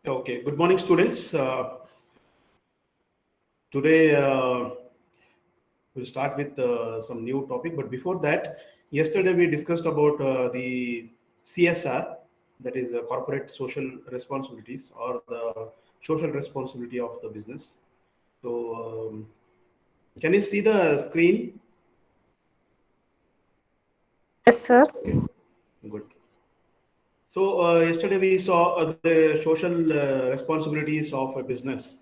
Okay, good morning, students. Today we'll start with some new topic, but before that, yesterday we discussed about the CSR, that is corporate social responsibilities or the social responsibility of the business. So, can you see the screen? Yes, sir. Okay, good. So yesterday we saw the social responsibilities of a business.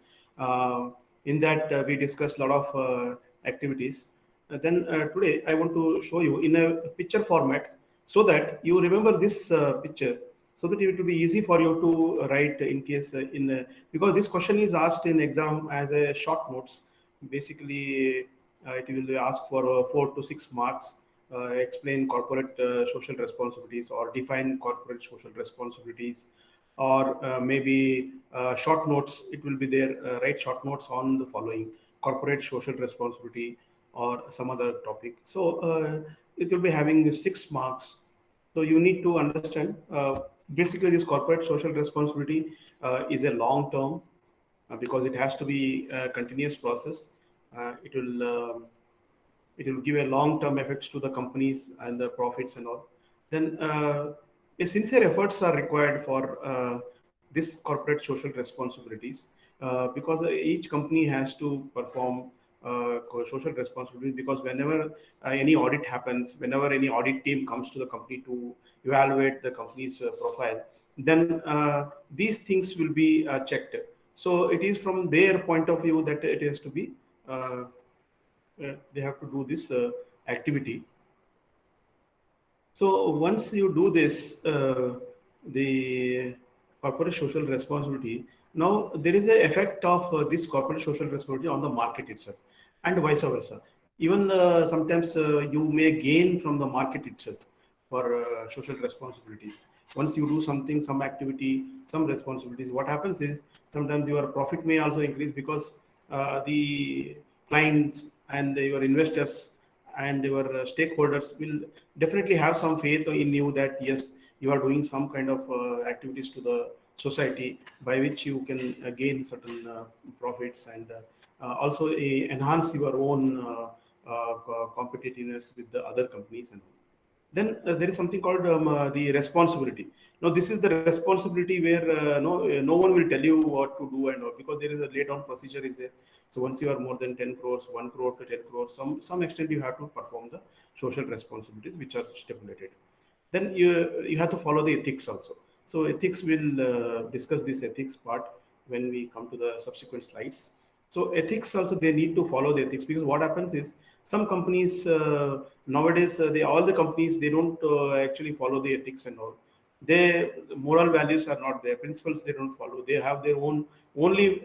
In that we discussed a lot of activities. Then today I want to show you in a picture format so that you remember this picture, so that it will be easy for you to write in case because this question is asked in exam as a short notes. Basically, it will ask for 4 to 6 marks. Explain corporate social responsibilities or define corporate social responsibilities, or maybe short notes. It will be there. Write short notes on the following: corporate social responsibility or some other topic. So it will be having 6 marks. So you need to understand. Basically, this corporate social responsibility is a long term because it has to be a continuous process. It will give a long-term effects to the companies and the profits and all. Then a sincere efforts are required for this corporate social responsibilities because each company has to perform social responsibility, because whenever any audit happens, whenever any audit team comes to the company to evaluate the company's profile, then these things will be checked. So it is from their point of view that it has to be they have to do this activity. So once you do this, the corporate social responsibility, now there is an effect of this corporate social responsibility on the market itself, and vice versa. Even sometimes you may gain from the market itself for social responsibilities. Once you do something, some activity, some responsibilities, what happens is sometimes your profit may also increase because the clients and your investors and your stakeholders will definitely have some faith in you that yes, you are doing some kind of activities to the society by which you can gain certain profits, and also enhance your own competitiveness with the other companies and all. Then there is something called the responsibility. Now this is the responsibility where no one will tell you what to do and all, because there is a laid down procedure is there. So once you are more than 10 crores, 1 crore to 10 crores, some extent you have to perform the social responsibilities which are stipulated. Then you have to follow the ethics also. So ethics, will discuss this ethics part when we come to the subsequent slides. So ethics also, they need to follow the ethics, because what happens is some companies nowadays, they all the companies, they don't actually follow the ethics and all. Their moral values are not there, principles they don't follow. They have their own only.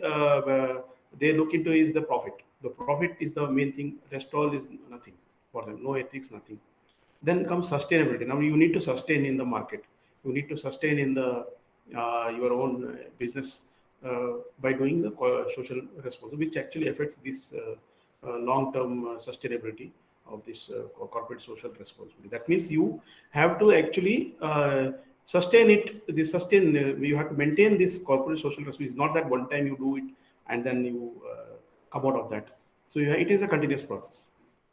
They look into is the profit. The profit is the main thing. Rest all is nothing for them. No ethics, nothing. Then comes sustainability. Now you need to sustain in the market. You need to sustain in the your own business by doing the social responsibility, which actually affects this long-term sustainability of this corporate social responsibility. That means you have to actually sustain it. You have to maintain this corporate social responsibility. It's not that one time you do it and then you come out of that. So it is a continuous process.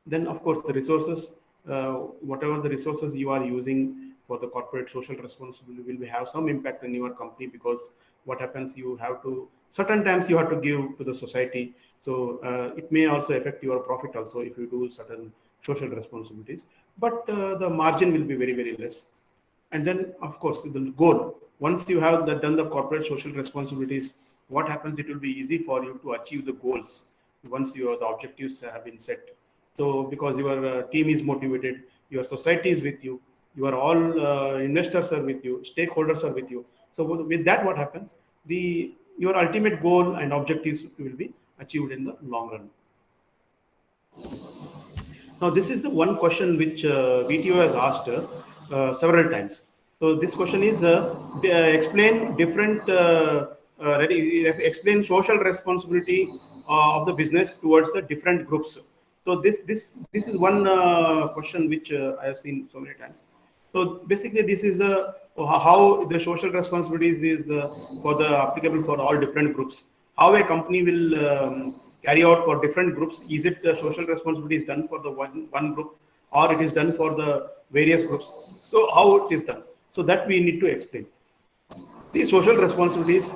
Then of course the resources, whatever the resources you are using for the corporate social responsibility will have some impact on your company, because what happens, you have to certain times you have to give to the society. So it may also affect your profit also if you do certain social responsibilities, but the margin will be very less. And then of course the goal, once you have done the corporate social responsibilities, what happens, it will be easy for you to achieve the goals once the objectives have been set. So because your team is motivated, your society is with you, your all investors are with you, stakeholders are with you. So with that, what happens, your ultimate goal and objectives will be achieved in the long run. Now, this is the one question which VTO has asked several times. So this question is explain explain social responsibility of the business towards the different groups. So this is one question which I have seen so many times. So basically, this is the how the social responsibilities is for the applicable for all different groups. How a company will carry out for different groups. Is it the social responsibility is done for the one group, or it is done for the various groups? So how it is done? So that we need to explain. The social responsibilities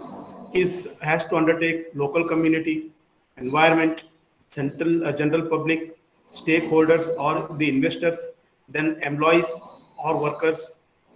is has to undertake local community, environment, general public, stakeholders or the investors, then employees or workers,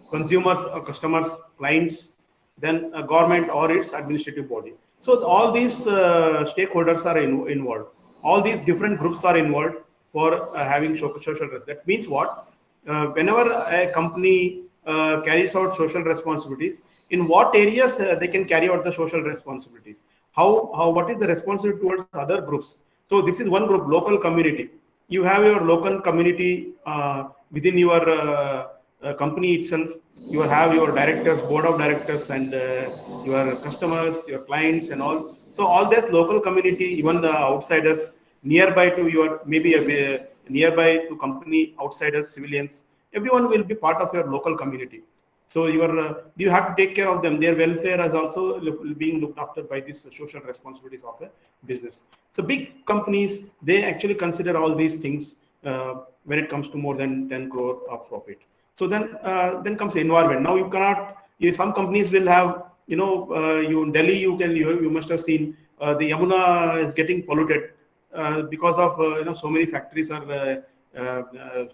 consumers or customers, clients, then a government or its administrative body. So all these stakeholders are involved. All these different groups are involved for having social risk. That means what? Whenever a company carries out social responsibilities, in what areas they can carry out the social responsibilities? How what is the responsibility towards other groups? So this is one group, local community. You have your local community within your company itself. You have your directors, board of directors, and your customers, your clients, and all. So all that local community, even the outsiders nearby to your maybe nearby to company, outsiders, civilians, everyone will be part of your local community. So you have to take care of them. Their welfare is also being looked after by these social responsibilities of a business. So big companies, they actually consider all these things when it comes to more than 10 crore of profit. So then comes the environment. Now you cannot. Some companies will have, you in Delhi, you must have seen the Yamuna is getting polluted because of so many factories are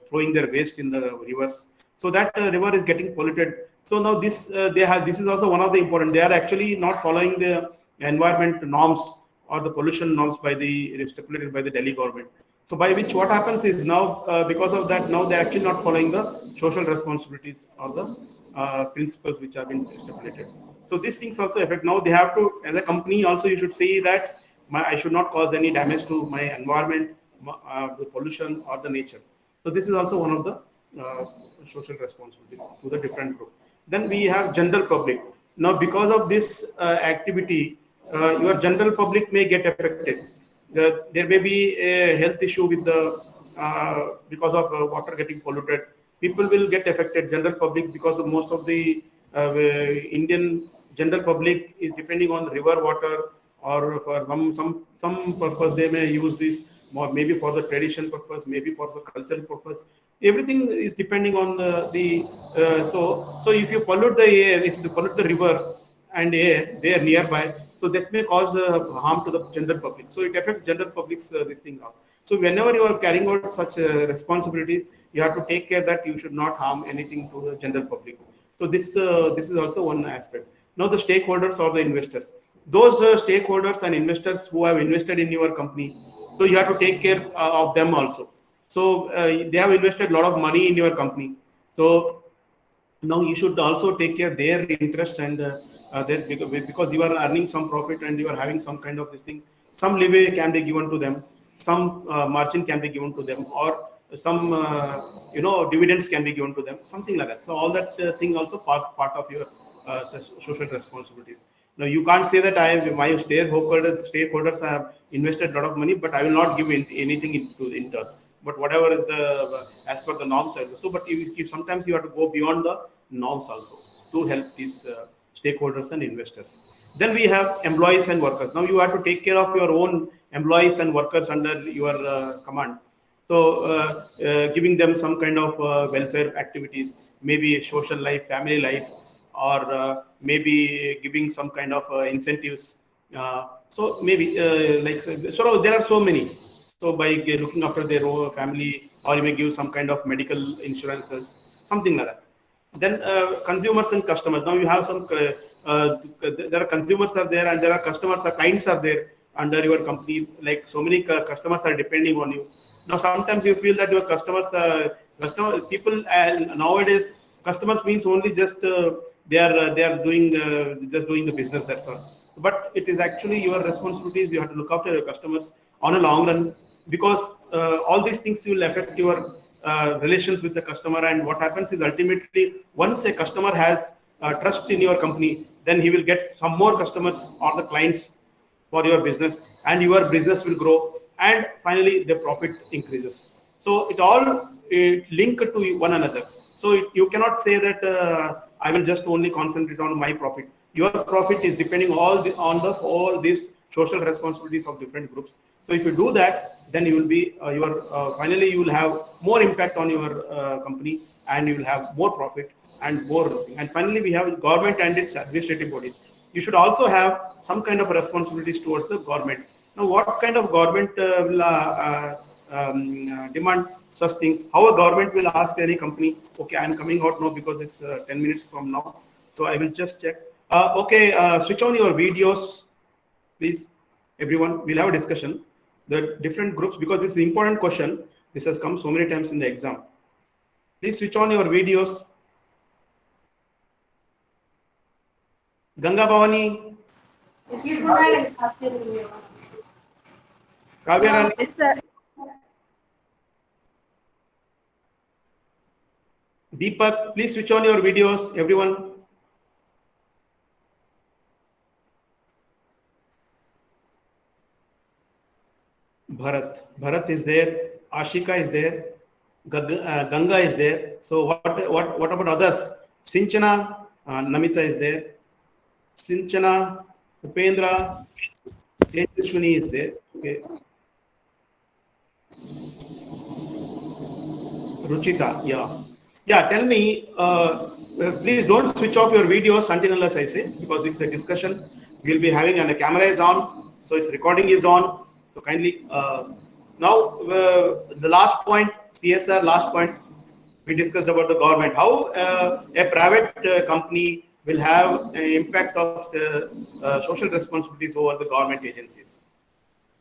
throwing their waste in the rivers. So that river is getting polluted. So now this is also one of the important. They are actually not following the environment norms or the pollution norms stipulated by the Delhi government. So by which what happens is now because of that, now they're actually not following the social responsibilities or the principles which have been stipulated. So these things also affect. Now they have to, as a company also, you should say that I should not cause any damage to my environment, the pollution or the nature. So this is also one of the social responsibilities to the different group. Then we have general public. Now because of this activity, your general public may get affected. There may be a health issue with the because of water getting polluted. People will get affected. General public, because of most of the Indian general public is depending on river water, or for some purpose they may use this, or maybe for the tradition purpose, maybe for the cultural purpose. Everything is depending on so if you pollute the air, if you pollute the river and air there nearby, so that may cause harm to the general public. So it affects general public's this thing out. So whenever you are carrying out such responsibilities, you have to take care that you should not harm anything to the general public. So this is also one aspect. Now the stakeholders or the investors, those stakeholders and investors who have invested in your company, so you have to take care of them also. So they have invested a lot of money in your company. So now you should also take care their interest and because you are earning some profit and you are having some kind of this thing, some leeway can be given to them, some margin can be given to them, or some dividends can be given to them, something like that. So all that thing also forms part of your social responsibilities. Now you can't say that my stakeholders have invested a lot of money, but I will not give anything in turn. But whatever is the as per the norms also. So, but if sometimes you have to go beyond the norms also to help these stakeholders and investors. Then we have employees and workers. Now you have to take care of your own employees and workers under your command. So giving them some kind of welfare activities, maybe social life, family life, or maybe giving some kind of incentives. So maybe so there are so many. So by looking after their own family, or you may give some kind of medical insurances, something like that. Then consumers and customers. Now you have some there are consumers are there, and there are customers or clients are there under your company. Like so many customers are depending on you. Now sometimes you feel that your customer people, nowadays customers means only just they are doing just doing the business, that's all. But it is actually your responsibilities. You have to look after your customers on a long run, because all these things will affect your relations with the customer. And what happens is ultimately, once a customer has trust in your company, then he will get some more customers or the clients for your business, and your business will grow, and finally the profit increases. So it all linked to one another. So you cannot say that I will just only concentrate on my profit. Your profit is depending all these social responsibilities of different groups. So if you do that, then you will be finally you will have more impact on your company, and you will have more profit and more. And finally, we have government and its administrative bodies. You should also have some kind of responsibilities towards the government. Now, what kind of government will demand such things? How a government will ask any company, okay, I'm coming out now because it's 10 minutes from now. So I will just check. Okay, switch on your videos, please. Everyone, we'll have a discussion. The different groups, because this is an important question. This has come so many times in the exam. Please switch on your videos. Ganga Bhavani. Yes, Kavya yes, sir. Deepak, please switch on your videos, everyone. Bharat is there. Ashika is there. Ganga is there. So what about others? Sinchana, Namita is there. Sinchana, Upendra, Tejaswini is there. Okay. Ruchita, yeah. Yeah, tell me, please don't switch off your videos until unless I say, because it's a discussion we'll be having, and the camera is on, so its recording is on. So kindly, now the last point, CSR last point, we discussed about the government, how a private company will have an impact of social responsibilities over the government agencies.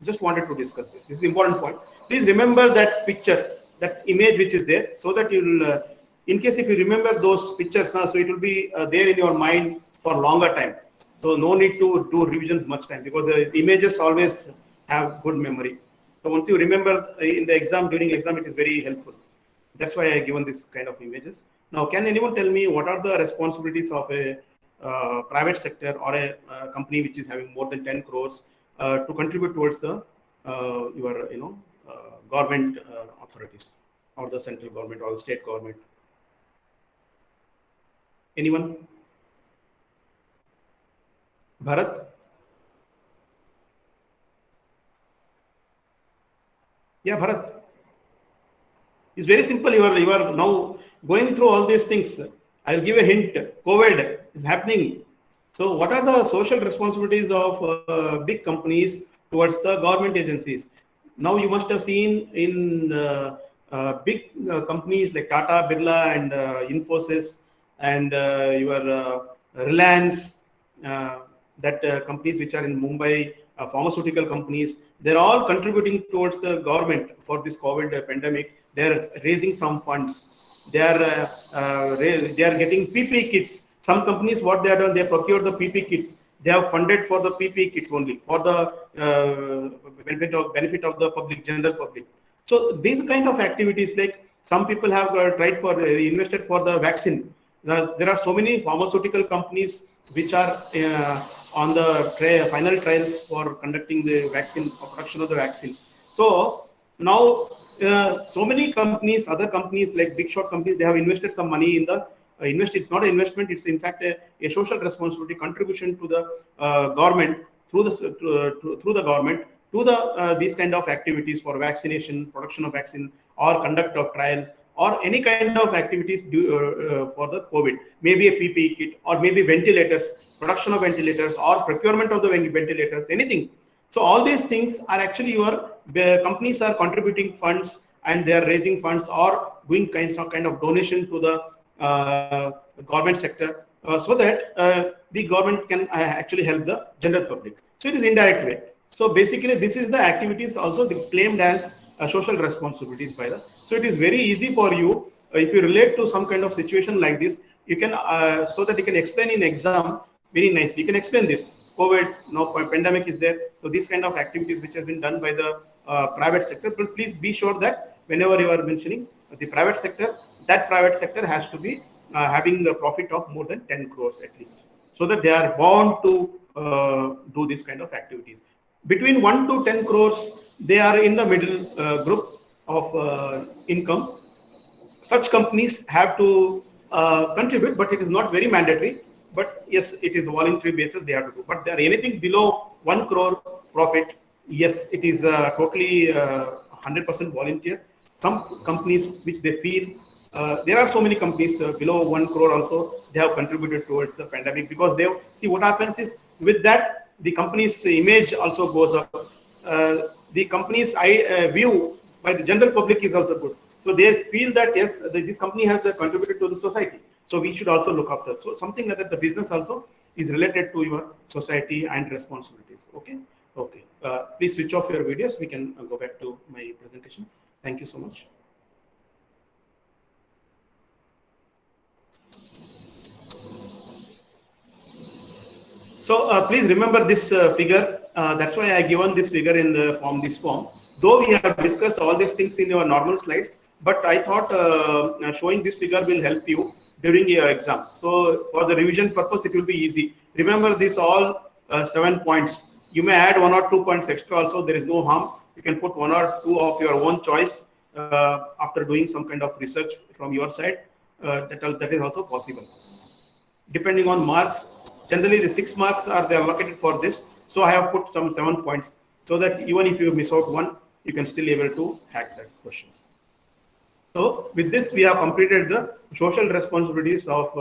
Just wanted to discuss this. This is the important point. Please remember that picture, that image which is there, so that you'll, in case if you remember those pictures now, so it will be there in your mind for longer time. So no need to do revisions much time, because the images always have good memory. So once you remember in the exam, during exam, it is very helpful. That's why I given this kind of images. Now, can anyone tell me what are the responsibilities of a private sector or a company which is having more than 10 crores to contribute towards the your government authorities, or the central government or the state government? Anyone? Bharat? Yeah, Bharat. It's very simple. You are now going through all these things. I'll give a hint. COVID is happening. So, what are the social responsibilities of big companies towards the government agencies? Now, you must have seen in big companies like Tata, Birla, and Infosys, and your Reliance, that companies which are in Mumbai, pharmaceutical companies, they're all contributing towards the government for this COVID pandemic. They're raising some funds. They are getting PPE kits. Some companies, what they have done, they procure the PPE kits. They have funded for the PPE kits only for the benefit of the public, general public. So these kind of activities, like some people have tried for invested for the vaccine. There are so many pharmaceutical companies which are on the final trials for conducting the vaccine, for production of the vaccine. So now, so many companies, other companies like big shot companies, they have invested some money in the it's not an investment, it's in fact a social responsibility contribution to the government through the government to the these kind of activities for vaccination, production of vaccine, or conduct of trials, or any kind of activities for the COVID. Maybe a PPE kit, or maybe ventilators, production of ventilators, or procurement of the ventilators, anything. So all these things are actually the companies are contributing funds, and they are raising funds or doing kind of donation to the government sector, so that the government can actually help the general public. So it is indirect way. So basically, this is the activities also claimed as social responsibilities by the. So it is very easy for you if you relate to some kind of situation like this. You can so that you can explain in exam very nicely. You can explain this. COVID, now pandemic is there. So these kind of activities which have been done by the private sector. But please be sure that whenever you are mentioning the private sector, that private sector has to be having a profit of more than 10 crores at least, so that they are bound to do this kind of activities. Between 1 to 10 crores, they are in the middle group of income. such companies have to contribute, but it is not very mandatory. But yes, it is voluntary basis they have to do. But there anything below 1 crore profit, yes, it is totally 100% volunteer. Some companies which they feel there are so many companies below 1 crore also they have contributed towards the pandemic, because they see what happens is with that the company's image also goes up. The company's view by the general public is also good. So they feel that yes, this company has contributed to the society. So we should also look after. So something like that, the business also is related to your society and responsibilities. Okay. Okay. Please switch off your videos. We can go back to my presentation. Thank you so much. So please remember this figure. That's why I given this figure in the form, this form. Though we have discussed all these things in your normal slides, but I thought showing this figure will help you during your exam. So for the revision purpose, it will be easy. Remember this all 7 points. You may add 1 or 2 points extra also. There is no harm. You can put 1 or 2 of your own choice after doing some kind of research from your side. That is also possible. Depending on marks, generally the 6 marks are they allocated for this. So I have put some 7 points so that even if you miss out one, you can still able to hack that question. So with this, we have completed the social responsibilities of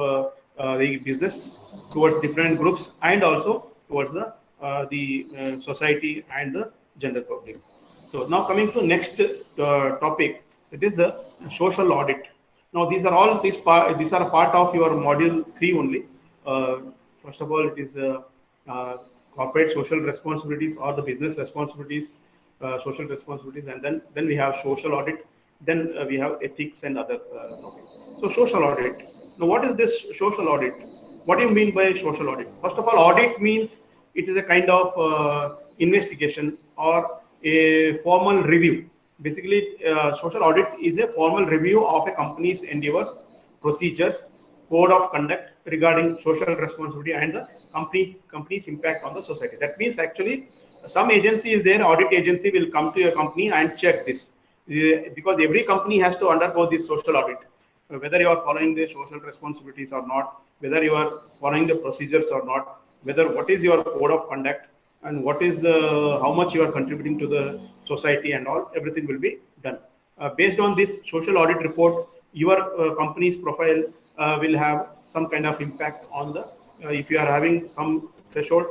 the business towards different groups and also towards the society and the general public. So now coming to next topic, it is the social audit. Now these are all these are part of your module 3 only. First of all, it is corporate social responsibilities or the business responsibilities, social responsibilities, and then we have social audit. Then we have ethics and other topics. So social audit. Now, what is this social audit? What do you mean by social audit? First of all, audit means it is a kind of investigation or a formal review. Basically, social audit is a formal review of a company's endeavors, procedures, code of conduct regarding social responsibility and the company's impact on the society. That means actually some agency is there, audit agency will come to your company and check this. Because every company has to undergo this social audit, whether you are following the social responsibilities or not, whether you are following the procedures or not, whether what is your code of conduct and what is the how much you are contributing to the society and all, everything will be done. Based on this social audit report, your company's profile will have some kind of impact on the if you are having some threshold,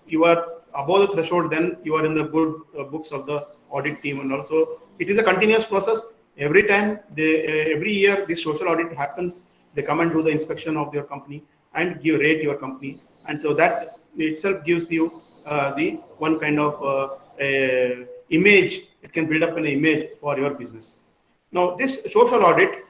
you are above the threshold, then you are in the good books of the audit team. And also it is a continuous process. Every time every year this social audit happens, they come and do the inspection of your company and rate your company, and so that itself gives you the one kind of image. It can build up an image for your business. Now this social audit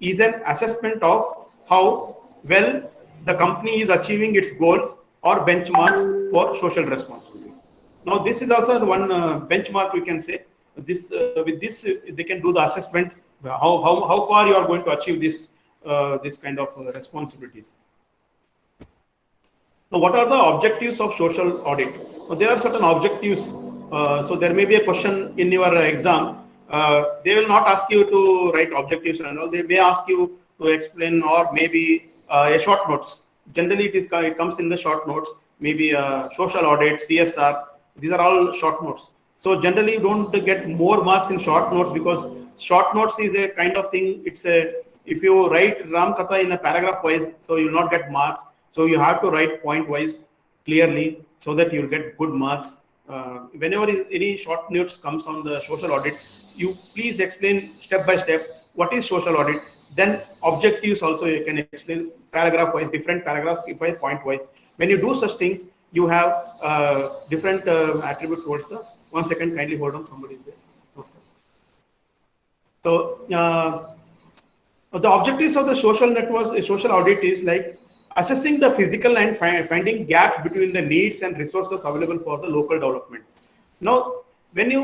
is an assessment of how well the company is achieving its goals or benchmarks for social responsibilities. Now this is also one benchmark we can say. This with this they can do the assessment how far you are going to achieve this this kind of responsibilities. Now, what are the objectives of social audit? There are certain objectives. So there may be a question in your exam. They will not ask you to write objectives and all. They may ask you to explain, or maybe a short notes. Generally, it comes in the short notes. Maybe social audit, CSR. These are all short notes. So generally, you don't get more marks in short notes, because short notes is a kind of thing. It's a if you write Ram Katha in a paragraph wise, so you will not get marks. So you have to write point wise clearly so that you will get good marks. Whenever any short notes comes on the social audit, you please explain step by step what is social audit. Then objectives also you can explain paragraph wise, different paragraph by point wise. When you do such things, you have different attributes towards the. 1 second, kindly hold on. Somebody is there. So the objectives of the social networks, social audit is like assessing the physical and finding gaps between the needs and resources available for the local development. Now, when you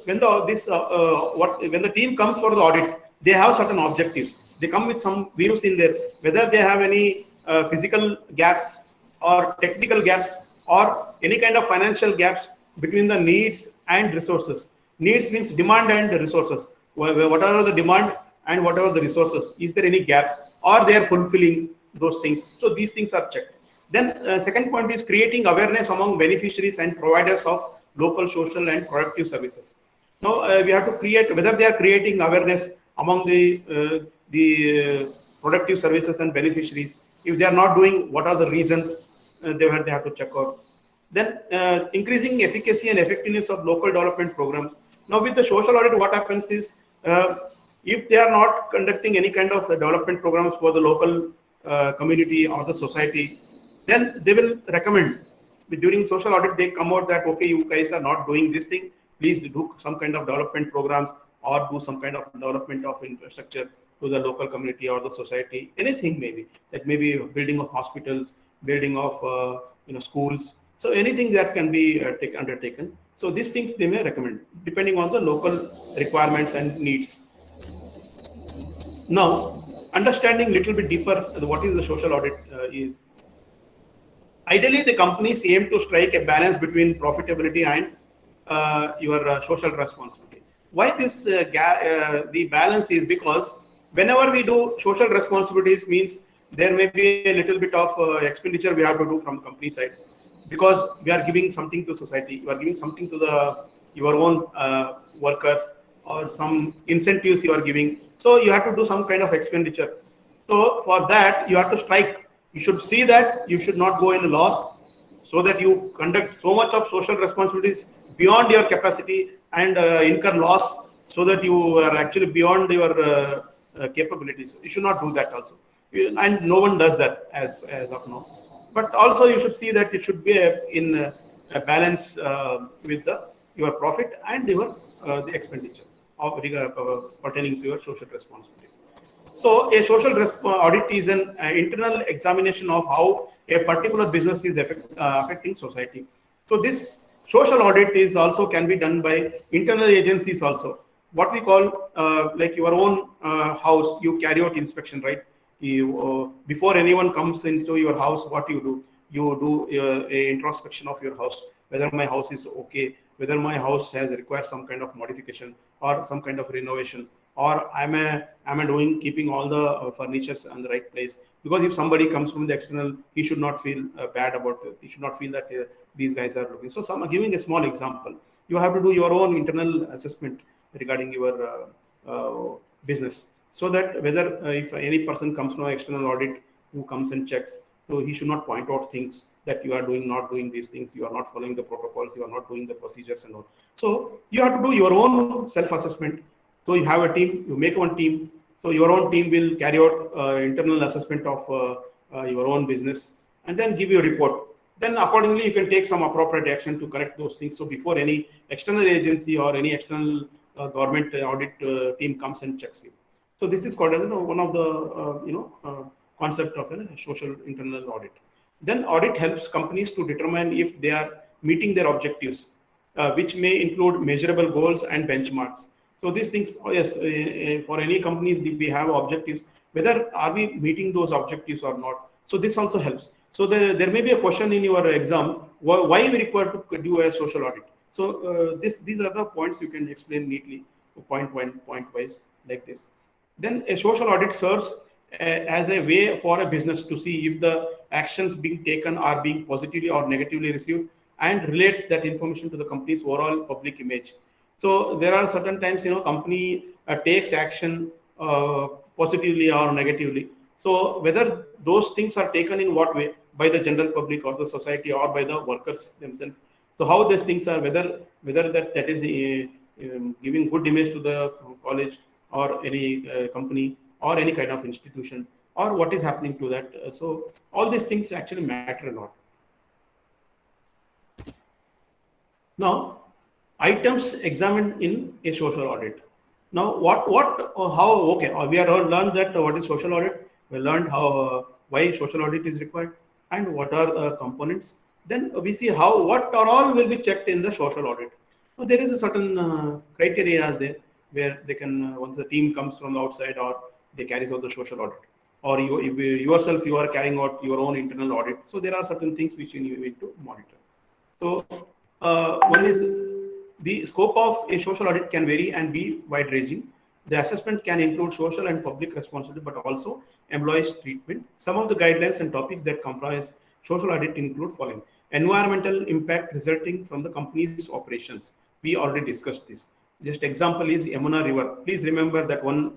when the team comes for the audit, they have certain objectives. They come with some views in there, whether they have any physical gaps or technical gaps or any kind of financial gaps between the needs and resources. Needs means demand and resources. What are the demand and whatever the resources, is there any gap or they are fulfilling those things? So these things are checked. Then second point is creating awareness among beneficiaries and providers of local social and productive services. Now we have to create whether they are creating awareness among the productive services and beneficiaries. If they are not doing, what are the reasons? They have to check out. Then increasing efficacy and effectiveness of local development programs. Now with the social audit, what happens is if they are not conducting any kind of development programs for the local community or the society, then they will recommend. During social audit, they come out that, okay, you guys are not doing this thing, please do some kind of development programs or do some kind of development of infrastructure to the local community or the society, anything maybe, that may be building of hospitals, building of schools, so anything that can be undertaken. So these things they may recommend depending on the local requirements and needs. Now, understanding little bit deeper what is the social audit is. Ideally, the companies aim to strike a balance between profitability and your social responsibility. Why this the balance is because whenever we do social responsibilities means there may be a little bit of expenditure we have to do from company side, because we are giving something to society, you are giving something to the your own workers, or some incentives you are giving. So you have to do some kind of expenditure. So for that you have to strike. You should see that you should not go in a loss, so that you conduct so much of social responsibilities beyond your capacity and incur loss, so that you are actually beyond your capabilities. You should not do that also, and no one does that as of now. But also you should see that it should be in a balance with your profit and your the expenditure of pertaining to your social responsibilities. So a social audit is an internal examination of how a particular business is affecting society. So this social audit is also can be done by internal agencies also. What we call like your own house, you carry out inspection, right? You, before anyone comes into your house, what you do a introspection of your house, whether my house is okay, whether my house has requires some kind of modification or some kind of renovation, or am I doing keeping all the furnitures in the right place? Because if somebody comes from the external, he should not feel bad about it. He should not feel that these guys are looking. So giving a small example, you have to do your own internal assessment regarding your business, so that whether if any person comes from an external audit who comes and checks, so he should not point out things that you are not doing these things, you are not following the protocols, you are not doing the procedures and all. So you have to do your own self-assessment. So you have a team, you make one team. So your own team will carry out internal assessment of your own business and then give you a report. Then accordingly, you can take some appropriate action to correct those things. So before any external agency or any external government audit team comes and checks you. So this is called as one of the concept of a social internal audit. Then audit helps companies to determine if they are meeting their objectives, which may include measurable goals and benchmarks. So these things, oh yes, for any companies we have objectives. Whether are we meeting those objectives or not? So this also helps. So there may be a question in your exam: why we require to do a social audit? So these are the points you can explain neatly, point wise, like this. Then a social audit serves as a way for a business to see if the actions being taken are being positively or negatively received, and relates that information to the company's overall public image. So there are certain times, company takes action positively or negatively. So whether those things are taken in what way by the general public or the society or by the workers themselves. So how these things are, whether that is giving good image to the college or any company or any kind of institution, or what is happening to that. So all these things actually matter a lot. Now, items examined in a social audit. Now, how? Okay, we are all learned that what is social audit. We learned how why social audit is required and what are the components. Then we see what are all will be checked in the social audit. So there is a certain criteria there where they can once the team comes from the outside or they carries out the social audit, or yourself you are carrying out your own internal audit. So there are certain things which you need to monitor. So one is the scope of a social audit can vary and be wide-ranging. The assessment can include social and public responsibility, but also employees' treatment. Some of the guidelines and topics that comprise social audit include following: environmental impact resulting from the company's operations. We already discussed this. Just example is Yamuna River. Please remember that one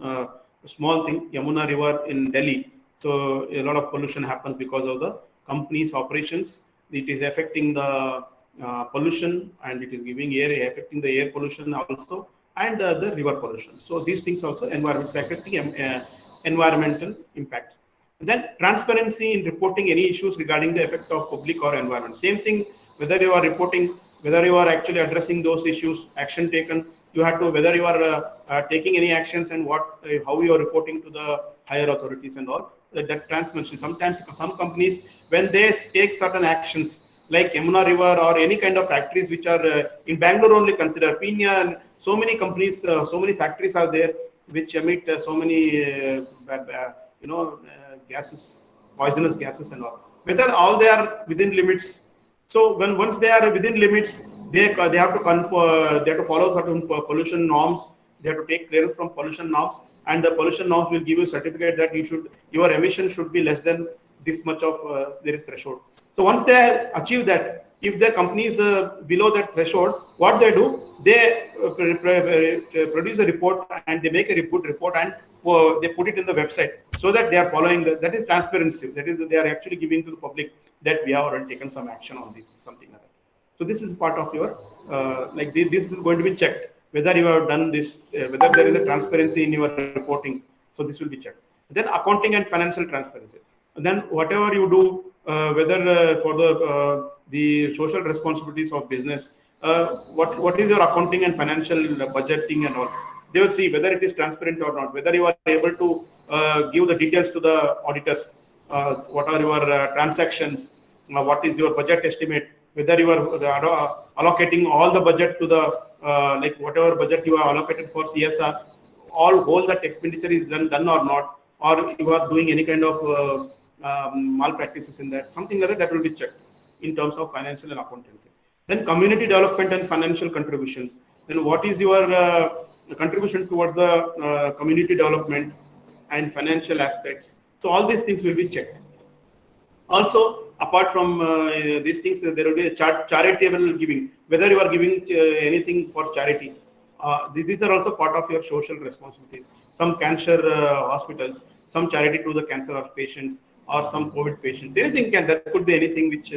small thing, Yamuna River in Delhi. So a lot of pollution happens because of the company's operations. It is affecting the pollution, and it is giving air, affecting the air pollution also, and the river pollution. So these things also environment affecting environmental impact. Then transparency in reporting any issues regarding the effect of public or environment. Same thing, whether you are reporting, whether you are actually addressing those issues, action taken, you have to, whether you are taking any actions, and what, how you are reporting to the higher authorities and all. That transparency. Sometimes some companies, when they take certain actions, like Yamuna River or any kind of factories which are in Bangalore only, consider Pinya, and so many companies, so many factories are there which emit so many gases, poisonous gases and all. Whether all they are within limits. So when once they are within limits, they have to they have to follow certain pollution norms. They have to take clearance from pollution norms, and the pollution norms will give you a certificate that your emission should be less than this much of there is threshold. So once they achieve that, if the company is below that threshold, what they do, they produce a report, and they make a report, and they put it in the website, so that they are following that is transparency. That is, they are actually giving to the public that we have already taken some action on this, something like that. So this is part of your this is going to be checked whether you have done this, whether there is a transparency in your reporting. So this will be checked. Then accounting and financial transparency. And then whatever you do, whether for the social responsibilities of business, what is your accounting and financial budgeting and all. They will see whether it is transparent or not, whether you are able to give the details to the auditors, what are your transactions, what is your budget estimate, whether you are allocating all the budget to the whatever budget you are allocated for CSR, whole that expenditure is done or not, or you are doing any kind of malpractices in that, something like that, that will be checked in terms of financial and accountancy. Then community development and financial contributions. Then what is your contribution towards the community development and financial aspects? So all these things will be checked. Also, apart from these things, there will be a charitable giving. Whether you are giving anything for charity, these are also part of your social responsibilities. Some cancer hospitals, some charity to the cancer patients, or some COVID patients. Anything that could be anything which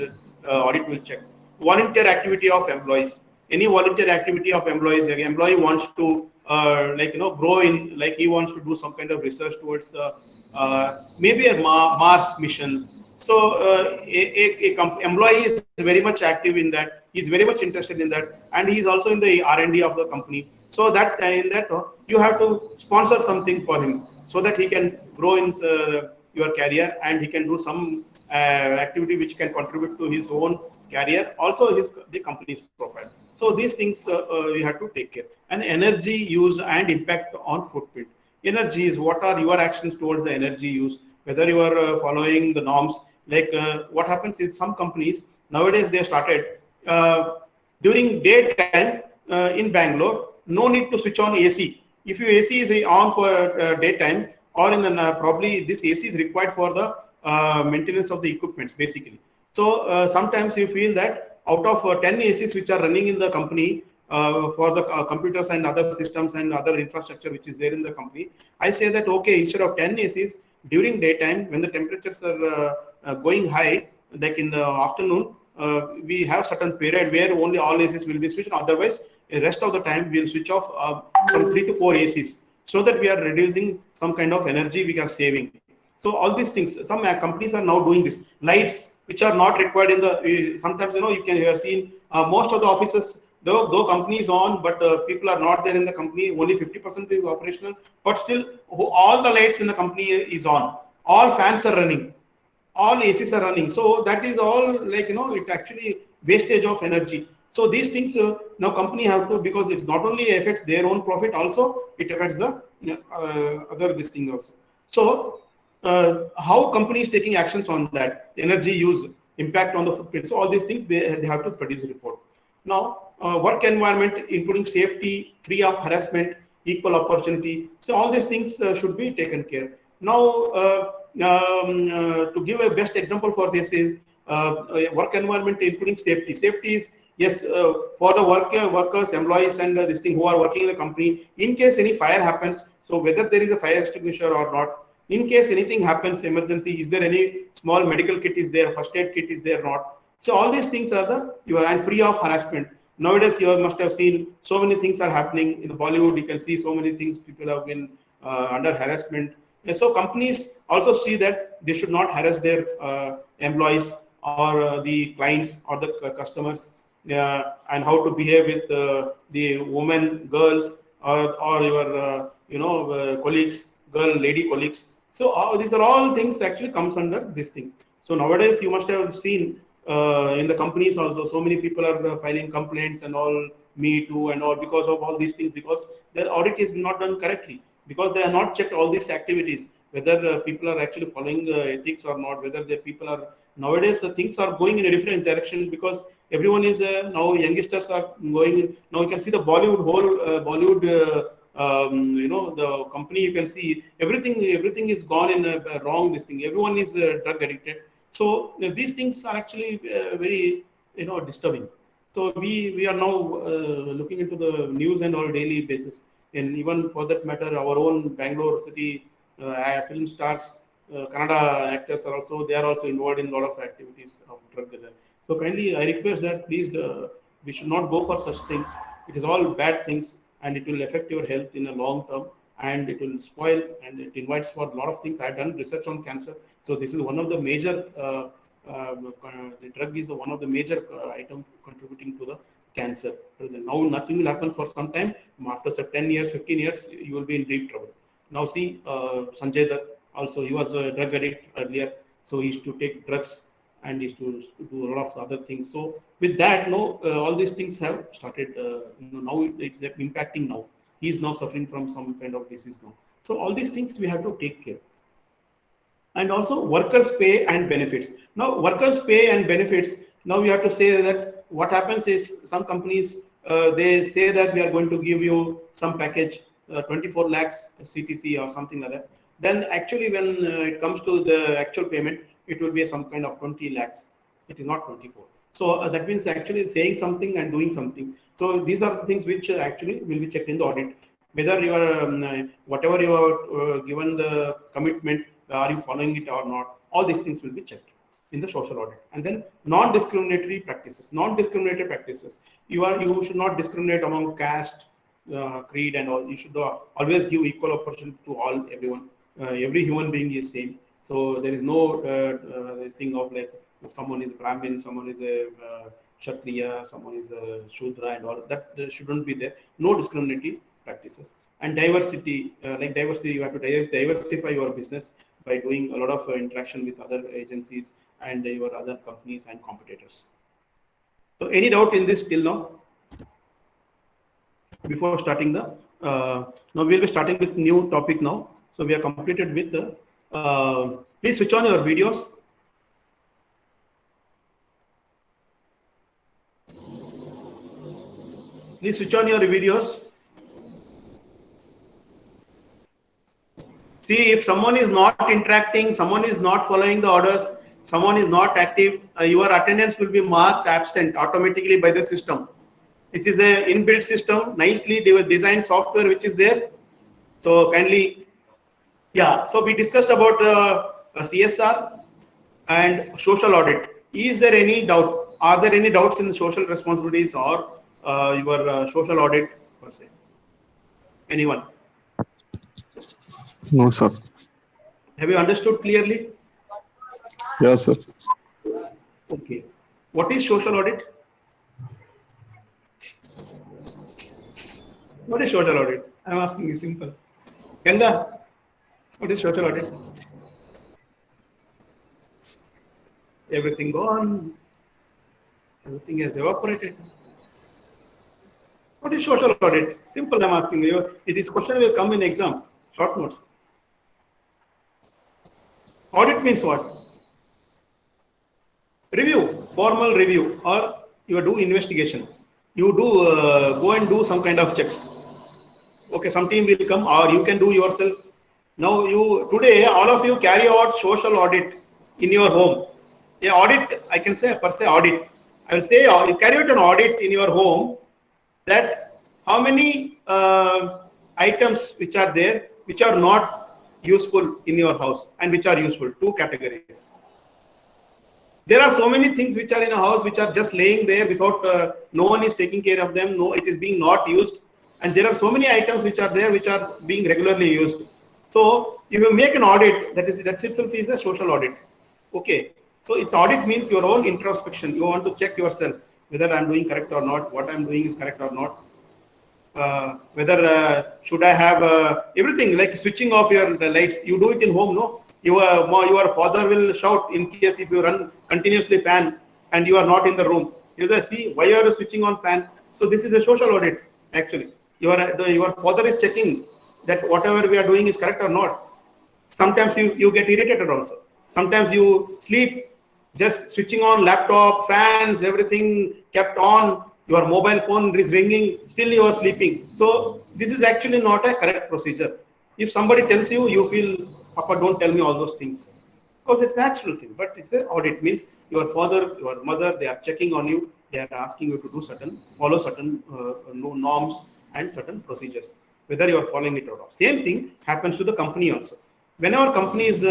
audit will check. Volunteer activity of employees. Any volunteer activity of employees. Like employee wants to grow in, like he wants to do some kind of research towards maybe a Mars mission. So employee is very much active in that. He's very much interested in that, and he's also in the R&D of the company. So that in that you have to sponsor something for him, so that he can grow in your career, and he can do some activity which can contribute to his own career, also the company's profile. So these things you have to take care. And energy use and impact on footprint. Energy is what are your actions towards the energy use, whether you are following the norms. Like what happens is, some companies nowadays, they started during daytime in Bangalore, no need to switch on AC. If your AC is on for daytime, or in the probably this AC is required for the maintenance of the equipments basically. So sometimes you feel that out of 10 ACs which are running in the company for the computers and other systems and other infrastructure which is there in the company, I say that okay, instead of 10 ACs during daytime, when the temperatures are going high, like in the afternoon, we have certain period where only all ACs will be switched. Otherwise, the rest of the time we'll switch off from 3 to 4 ACs, so that we are reducing some kind of energy we are saving. So all these things, some companies are now doing this. Lights which are not required in the, sometimes you can have seen most of the offices, though company is on, but people are not there in the company, only 50% is operational, but still all the lights in the company is on, all fans are running, all ACs are running. So that is all it actually wastage of energy. So these things now company have to, because it's not only affects their own profit, also it affects the other this thing also. So how company is taking actions on that energy use, impact on the footprint. So all these things they have to produce a report. Now work environment, including safety, free of harassment, equal opportunity. So all these things should be taken care. Now, to give a best example for this is work environment, including safety. Safety is, yes, for the workers, employees, and this thing who are working in the company. In case any fire happens, so whether there is a fire extinguisher or not, in case anything happens, emergency, is there any small medical kit is there, first aid kit is there or not? So all these things are the you are and free of harassment. Nowadays, you must have seen so many things are happening in Bollywood. You can see so many things people have been under harassment. And so companies also see that they should not harass their employees or the clients or the customers, and how to behave with the women, girls, or your colleagues, lady colleagues. So these are all things actually comes under this thing. So nowadays you must have seen in the companies also so many people are filing complaints and all, me too and all, because of all these things, because their audit is not done correctly, because they are not checked all these activities, whether people are actually following ethics or not, whether the people are, nowadays the things are going in a different direction, because everyone is now youngsters are going, now you can see the Bollywood, whole Bollywood the company, you can see everything is gone in a wrong this thing, everyone is drug addicted. So these things are actually very disturbing. So we are now looking into the news and all daily basis, and even for that matter, our own Bangalore city film stars, Kannada actors are also, they are also involved in a lot of activities of drug dealer. So kindly, I request that please we should not go for such things. It is all bad things, and it will affect your health in a long term, and it will spoil, and it invites for a lot of things. I've done research on cancer, so this is one of the major. The drug is one of the major item contributing to the cancer. Now nothing will happen for some time. After 10 years, 15 years, you will be in deep trouble. Now see, Sanjay Dutt also, he was a drug addict earlier, so he used to take drugs and he used to do a lot of other things. So with that, all these things have started. Now it's impacting now. He is now suffering from some kind of disease now. So all these things we have to take care. And also workers' pay and benefits. Now, workers' pay and benefits. Now we have to say that what happens is some companies they say that we are going to give you some package, 24 lakhs CTC or something like that. Then actually, when it comes to the actual payment, it will be some kind of 20 lakhs. It is not 24. So that means actually saying something and doing something. So these are the things which actually will be checked in the audit. Whether you are whatever you are given the commitment, are you following it or not? All these things will be checked in the social audit. And then non-discriminatory practices. Non-discriminatory practices. You should not discriminate among caste, creed, and all. You should always give equal opportunity to all everyone. Every human being is same. So there is no thing of like someone is Brahmin, someone is a Kshatriya, someone is a Shudra, and all that shouldn't be there. No discriminatory practices. And diversity, like diversity, you have to diversify your business by doing a lot of interaction with other agencies and your other companies and competitors. So any doubt in this till now? Before starting the, now we'll be starting with new topic now. So we are completed with the, please switch on your videos. Please switch on your videos. See, if someone is not interacting, someone is not following the orders, someone is not active, your attendance will be marked absent automatically by the system. It is a inbuilt system, nicely designed software which is there. So kindly, yeah. So we discussed about CSR and social audit. Is there any doubt? Are there any doubts in the social responsibilities or your social audit per se? Anyone? No, sir. Have you understood clearly? Yes, sir. Okay. What is social audit? What is social audit? I'm asking you simple. Ganga, what is social audit? Everything gone. Everything has evaporated. What is social audit? Simple, I'm asking you. It is question will come in exam. Short notes. Audit means what? Review, formal review, or you do investigation. You do go and do some kind of checks. Okay, some team will come, or you can do yourself. Now you today all of you carry out social audit in your home. A audit, I can say per se audit. I will say you carry out an audit in your home, that how many items which are there which are not useful in your house and which are useful. Two categories. There are so many things which are in a house which are just laying there without no one is taking care of them. No, it is being not used, and there are so many items which are there which are being regularly used. So if you make an audit, that itself is a social audit. Okay, so it's audit means your own introspection. You want to check yourself whether I'm doing correct or not, what I'm doing is correct or not, whether should I have everything like switching off your lights. You do it in home, no? Your father will shout in case if you run continuously fan and you are not in the room. You say, see, why are you switching on fan? So this is a social audit actually. Your father is checking that whatever we are doing is correct or not. Sometimes you get irritated also. Sometimes you sleep just switching on laptop, fans, everything kept on. Your mobile phone is ringing, still you are sleeping. So this is actually not a correct procedure. If somebody tells you, you feel, Papa, don't tell me all those things. Because it's natural thing, but it's an audit means your father, your mother, they are checking on you. They are asking you to do follow certain norms and certain procedures, whether you are following it or not. Same thing happens to the company also. Whenever company is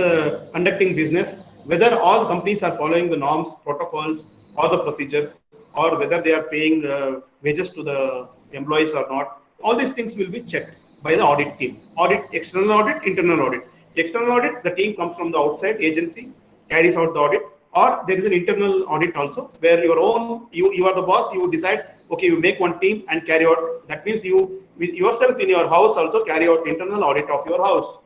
conducting business, whether all companies are following the norms, protocols, or the procedures, or whether they are paying wages to the employees or not, all these things will be checked by the audit team. Audit, external audit, internal audit. External audit, the team comes from the outside agency, carries out the audit, or there is an internal audit also where your own, you are the boss, you decide, okay, you make one team and carry out. That means you yourself in your house also carry out internal audit of your house.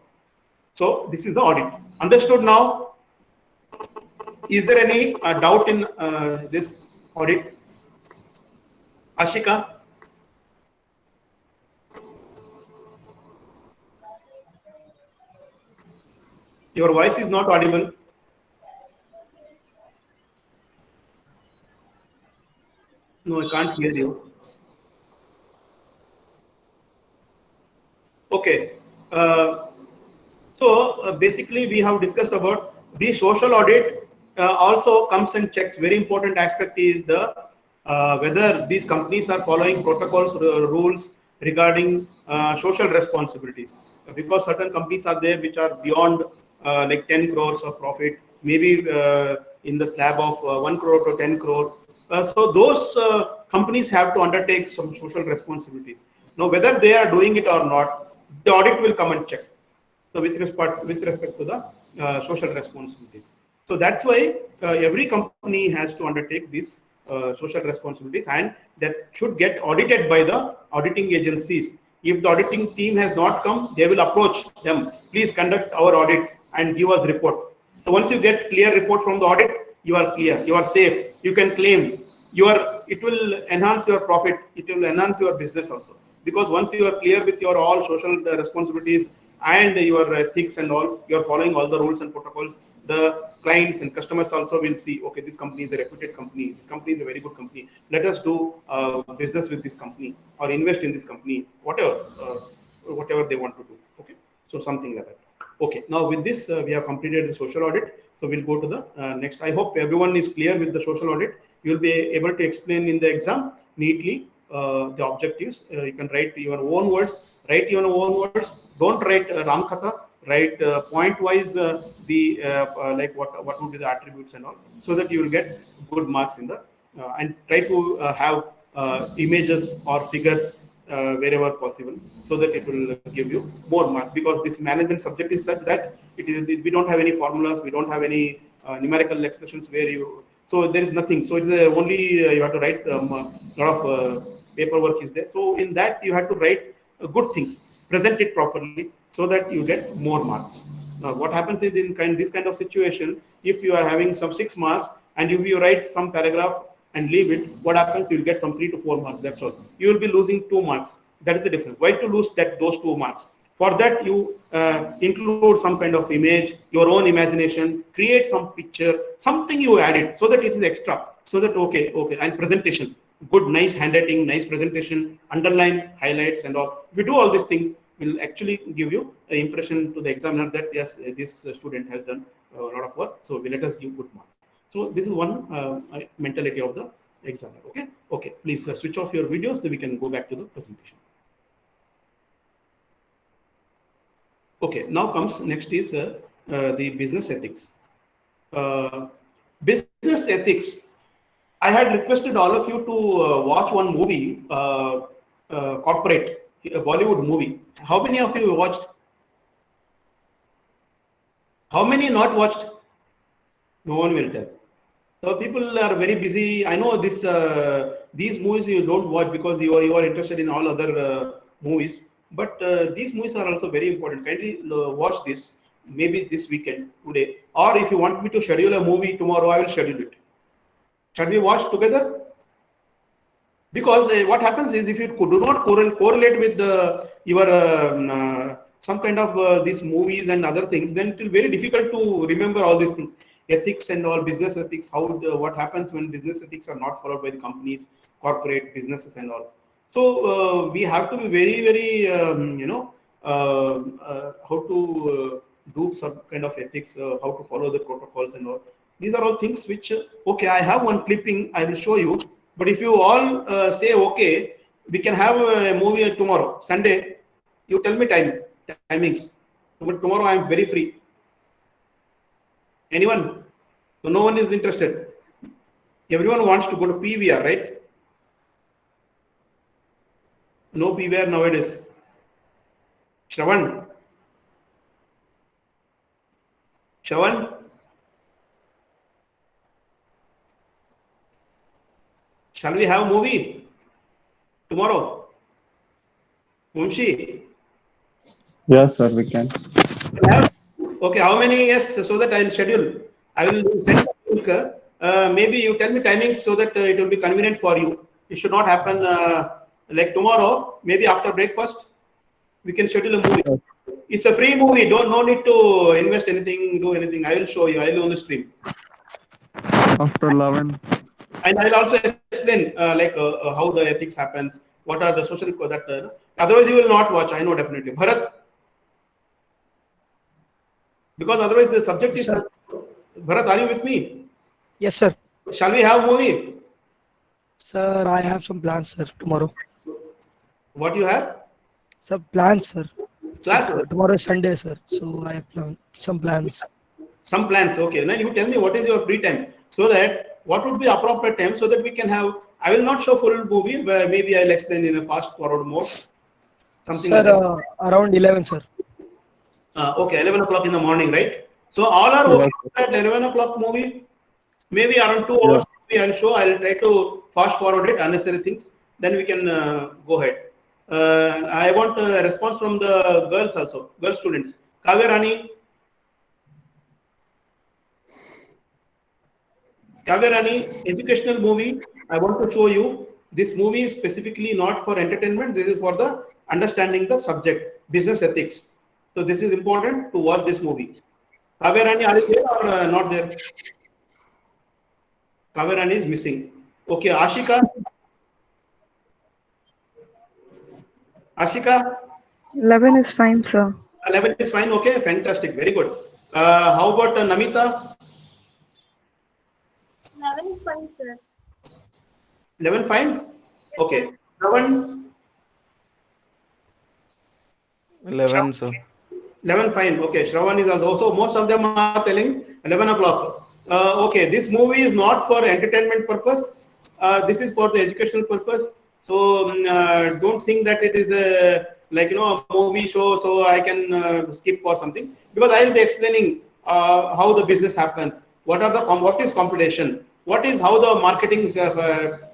So this is the audit. Understood now? Is there any doubt in this audit? Ashika? Your voice is not audible. No, I can't hear you. Okay. Uh, basically, we have discussed about the social audit. Also comes and checks. Very important aspect is the whether these companies are following protocols, rules regarding social responsibilities. Because certain companies are there which are beyond like 10 crores of profit, maybe in the slab of 1 crore to 10 crore. So those companies have to undertake some social responsibilities. Now, whether they are doing it or not, the audit will come and check. So with respect to the social responsibilities. So that's why every company has to undertake these social responsibilities, and that should get audited by the auditing agencies. If the auditing team has not come, they will approach them. Please conduct our audit and give us report. So once you get clear report from the audit, you are clear, you are safe, you can claim. It will enhance your profit, it will enhance your business also. Because once you are clear with your all social responsibilities and your ethics and all, you are following all the rules and protocols, the clients and customers also will see, okay, this company is a reputed company, this company is a very good company, let us do business with this company or invest in this company, whatever they want to do. Okay, so something like that. Okay, now with this we have completed the social audit, so we'll go to the next. I hope everyone is clear with the social audit. You will be able to explain in the exam neatly the objectives. You can write your own words. Write your own words. Don't write Ram Katha. Write point wise like what would be the attributes and all, so that you will get good marks in the and try to have images or figures wherever possible, so that it will give you more marks. Because this management subject is such that we don't have any formulas, we don't have any numerical expressions where you. So there is nothing. So it is only you have to write a lot of paperwork is there. So in that you have to write good things, present it properly, so that you get more marks. Now what happens is in this kind of situation, if you are having some 6 marks and if you write some paragraph and leave it, what happens? You will get some 3 to 4 marks. That's all. You will be losing 2 marks. That is the difference. Why to lose those 2 marks? For that, you include some kind of image, your own imagination, create some picture, something you add it, so that it is extra. So that okay, and presentation. good, nice handwriting, nice presentation, underline, highlights, and all. If you do all these things, will actually give you an impression to the examiner that yes, this student has done a lot of work. So let us give good marks. So this is one mentality of the examiner. Okay. Okay. Please switch off your videos. Then we can go back to the presentation. Okay. Now comes next is the business ethics. Business ethics. I had requested all of you to watch one movie, corporate, a Bollywood movie. How many of you watched? How many not watched? No one will tell. So people are very busy. I know this. These movies you don't watch because you are interested in all other movies. But these movies are also very important. Kindly watch this. Maybe this weekend today, or if you want me to schedule a movie tomorrow, I will schedule it. Shall we watch together? Because what happens is if you do not correlate with your some kind of these movies and other things, then it will be very difficult to remember all these things, ethics and all, business ethics, what happens when business ethics are not followed by the companies, corporate businesses and all. So we have to be very how to do some kind of ethics, how to follow the protocols and all. These are all things which okay, I have one clipping, I will show you. But if you all say okay, we can have a movie tomorrow, Sunday. You tell me timings. But tomorrow I am very free. Anyone? So no one is interested. Everyone wants to go to PVR, right? No PVR nowadays. Shravan? Shall we have movie tomorrow? Mumshi? Yes, sir, we can. Okay, how many? Yes, so that I will schedule. I will send a link. Maybe you tell me timings so that it will be convenient for you. It should not happen like tomorrow. Maybe after breakfast, we can schedule a movie. Yes. It's a free movie. No need to invest anything, do anything. I will show you. I will on the stream. After 11. And I will also explain how the ethics happens. What are the social that otherwise you will not watch. I know definitely. Bharat. Because otherwise the subject is. Bharat, are you with me? Yes, sir. Shall we have movie? Sir, I have some plans, sir, tomorrow. What you have? Some plans, sir. Class? Tomorrow is Sunday, sir. So I have some plans. Some plans. Okay. Now you tell me what is your free time, so that what would be appropriate time, so that we can have. I will not show full movie, but maybe I'll explain in a fast forward mode. Something Sir, like that. around 11, sir. Okay, 11 o'clock in the morning, right? So all are okay at 11 o'clock movie. Maybe around 2 hours I'll show. I'll try to fast forward it, unnecessary things. Then we can go ahead. I want a response from the girls also, girl students. Kavya Rani. Kavya Rani, educational movie. I want to show you. This movie is specifically not for entertainment. This is for the understanding the subject, business ethics. So this is important to watch this movie. Kavya Rani, are you there or not there? Kavya Rani is missing. Okay, Ashika. Ashika? 11 is fine, sir. 11 is fine. Okay, fantastic. Very good. How about Namita? 11 is fine, sir. 11 fine? Okay. Shravan? 11, sir. 11 fine. Okay. Shravan is also, most of them are telling 11 o'clock. Okay. This movie is not for entertainment purpose. This is for the educational purpose. So don't think that it is a movie show, so I can skip or something, because I will be explaining how the business happens, what is competition, how the marketing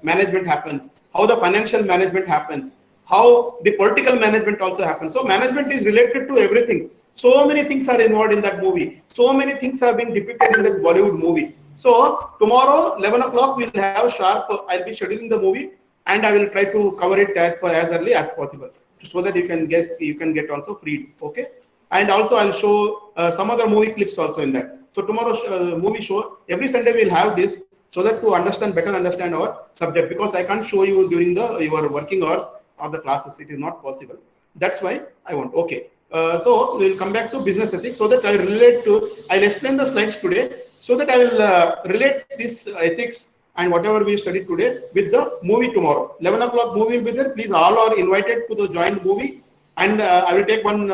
management happens, how the financial management happens, how the political management also happens. So management is related to everything. So many things are involved in that movie. So many things are being depicted in that Bollywood movie. So tomorrow 11 o'clock we'll have sharp. I'll be scheduling the movie, and I will try to cover it as early as possible, so that you can get also freed. Okay. And also I'll show some other movie clips also in that. So tomorrow movie show, every Sunday we'll have this. so that to better understand our subject, because I can't show you during your working hours or the classes. It is not possible. That's why I want. Okay. So we'll come back to business ethics, so that I'll explain the slides today, so that I will relate this ethics and whatever we studied today with the movie tomorrow. 11 o'clock movie will be there. Please, all are invited to the joint movie, and I will take one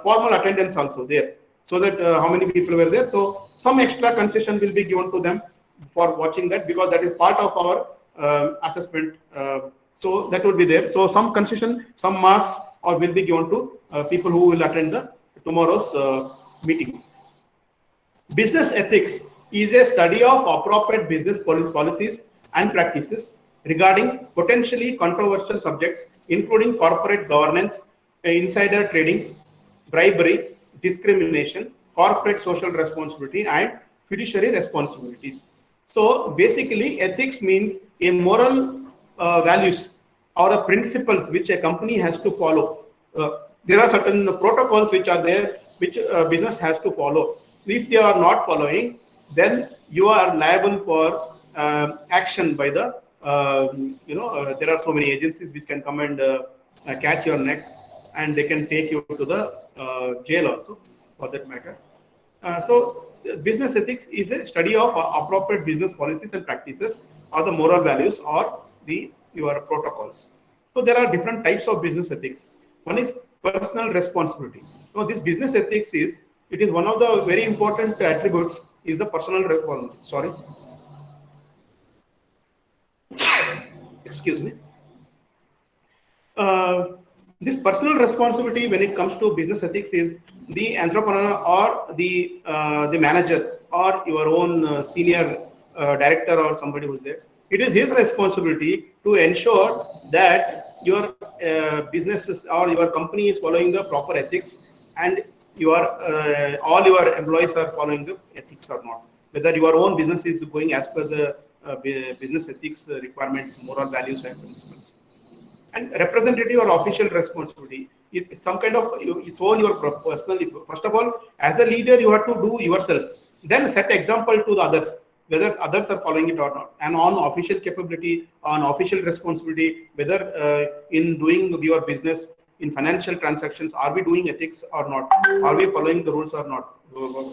formal attendance also there, so that how many people were there. So some extra concession will be given to them for watching that, because that is part of our assessment. So that would be there. So some concession, some marks, or will be given to people who will attend the tomorrow's meeting. Business ethics is a study of appropriate business policies and practices regarding potentially controversial subjects, including corporate governance, insider trading, bribery, discrimination, corporate social responsibility, and fiduciary responsibilities. So basically, ethics means a moral values or a principles which a company has to follow. There are certain protocols which are there, which business has to follow. If they are not following, then you are liable for action by the there are so many agencies which can come and catch your neck, and they can take you to the jail also, for that matter. So business ethics is a study of appropriate business policies and practices, or the moral values, or your protocols. So there are different types of business ethics. One is personal responsibility. So this business ethics is one of the very important attributes is the personal responsibility. Sorry, excuse me. This personal responsibility, when it comes to business ethics, is the entrepreneur or the manager or your own senior director or somebody who's there. It is his responsibility to ensure that your businesses or your company is following the proper ethics, and all your employees are following the ethics or not. Whether your own business is going as per the business ethics requirements, moral values, and principles. And representative or official responsibility is some kind of its own your personal. First of all, as a leader, you have to do yourself. Then set example to the others, whether others are following it or not. And on official capability, on official responsibility, whether in doing your business, in financial transactions, are we doing ethics or not? Are we following the rules or not?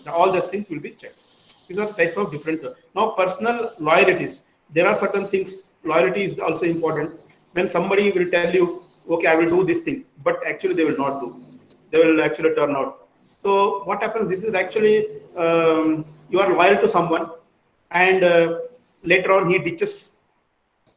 All the things will be checked. These are types of different. Now, personal loyalties. There are certain things. Loyalty is also important. When somebody will tell you, okay, I will do this thing, but actually they will not do. They will actually turn out. So what happens? This is actually you are loyal to someone, and later on he ditches.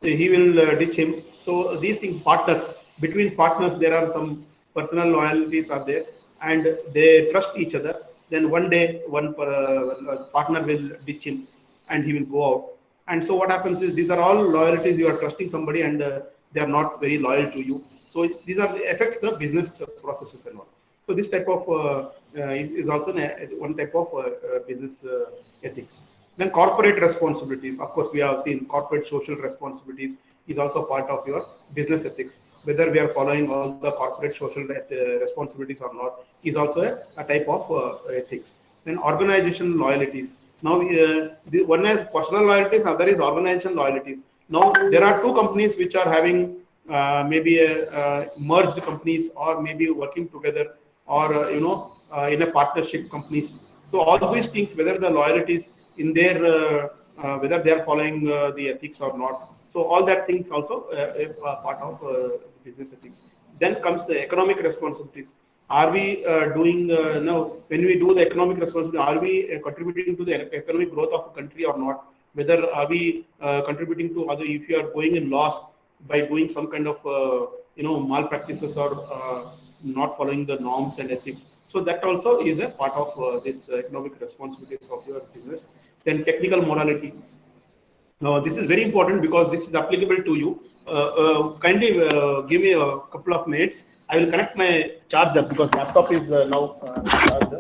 He will ditch him. So these things, partners, between partners, there are some personal loyalties are there, and they trust each other. Then one day, one partner will ditch him, and he will go out. And so what happens is, these are all loyalties. You are trusting somebody, and they are not very loyal to you. So these are affects the business processes and all. So this type of is also one type of business ethics. Then corporate responsibilities. Of course, we have seen corporate social responsibilities is also part of your business ethics. Whether we are following all the corporate social responsibilities or not is also a type of ethics. Then organization loyalties. Now, one has personal loyalties, other is organization loyalties. Now, there are two companies which are having maybe merged companies, or maybe working together, or in a partnership companies. So all these things, whether the loyalties in their whether they are following the ethics or not. So all that things also part of business ethics. Then comes the economic responsibilities. Are we doing when we do the economic responsibility, are we contributing to the economic growth of a country or not? Whether are we contributing to other, if you are going in loss by doing some kind of malpractices or not following the norms and ethics. So that also is a part of this economic responsibilities of your business. Then technical morality. Now this is very important because this is applicable to you. Kindly give me a couple of minutes. I will connect my charger because laptop is now charged.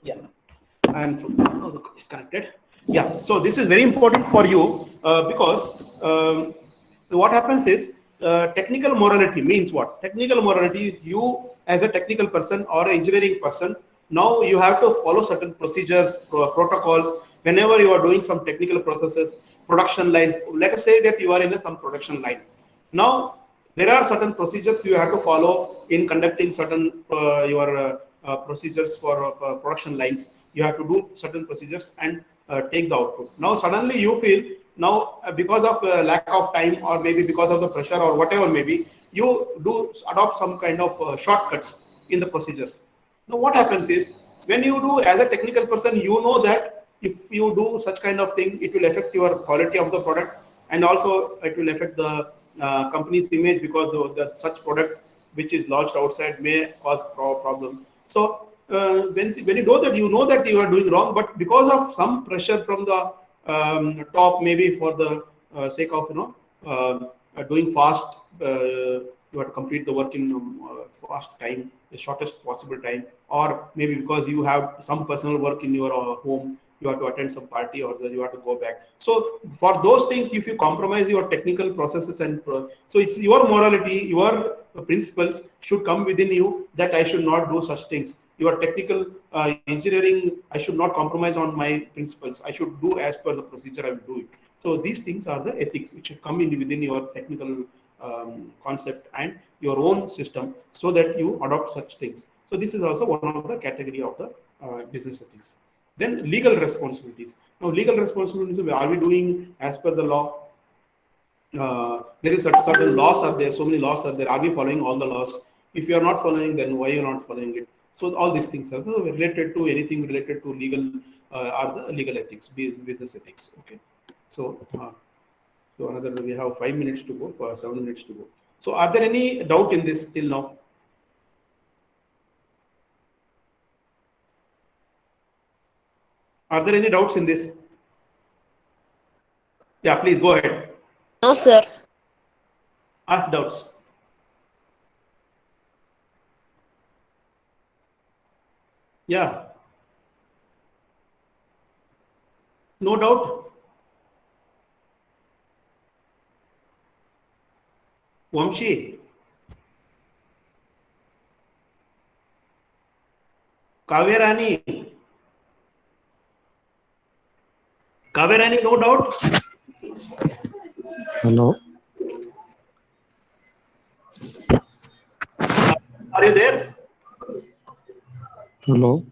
Yeah, and it's connected. Yeah, so this is very important for you because what happens is technical morality means what? Technical morality is you as a technical person or an engineering person. Now you have to follow certain procedures, protocols. Whenever you are doing some technical processes, production lines. Let us say that you are in some production line. Now there are certain procedures you have to follow in conducting certain your procedures for production lines. You have to do certain procedures and take the output. Now suddenly you feel now because of lack of time or maybe because of the pressure or whatever maybe you do adopt some kind of shortcuts in the procedures. Now what happens is when you do as a technical person, you know that if you do such kind of thing, it will affect your quality of the product and also it will affect the company's image because of the such product which is launched outside may cause problems. So when you know that you are doing wrong, but because of some pressure from the top, maybe for the sake of doing fast, you have to complete the work in fast time, the shortest possible time, or maybe because you have some personal work in your home, you have to attend some party or you have to go back. So for those things, if you compromise your technical processes and so it's your morality, your principles should come within you that I should not do such things. Your technical engineering, I should not compromise on my principles. I should do as per the procedure. I will do it. So these things are the ethics which should come in within your technical concept and your own system, so that you adopt such things. So this is also one of the category of the business ethics. Then legal responsibilities. Now legal responsibilities, are we doing as per the law? There is certain laws are there, so many laws are there. Are we following all the laws? If you are not following, then why you are not following it? So all these things are related to anything related to legal are the legal ethics, business ethics. Okay. So so another, we have 5 minutes to go, for 7 minutes to go. So are there any doubt in this till now? Are there any doubts in this? Yeah, please go ahead. No, sir. Ask doubts. Yeah. No doubt. Vamshi. Kavirani. Kavirani, no doubt. Hello. Are you there? Hello.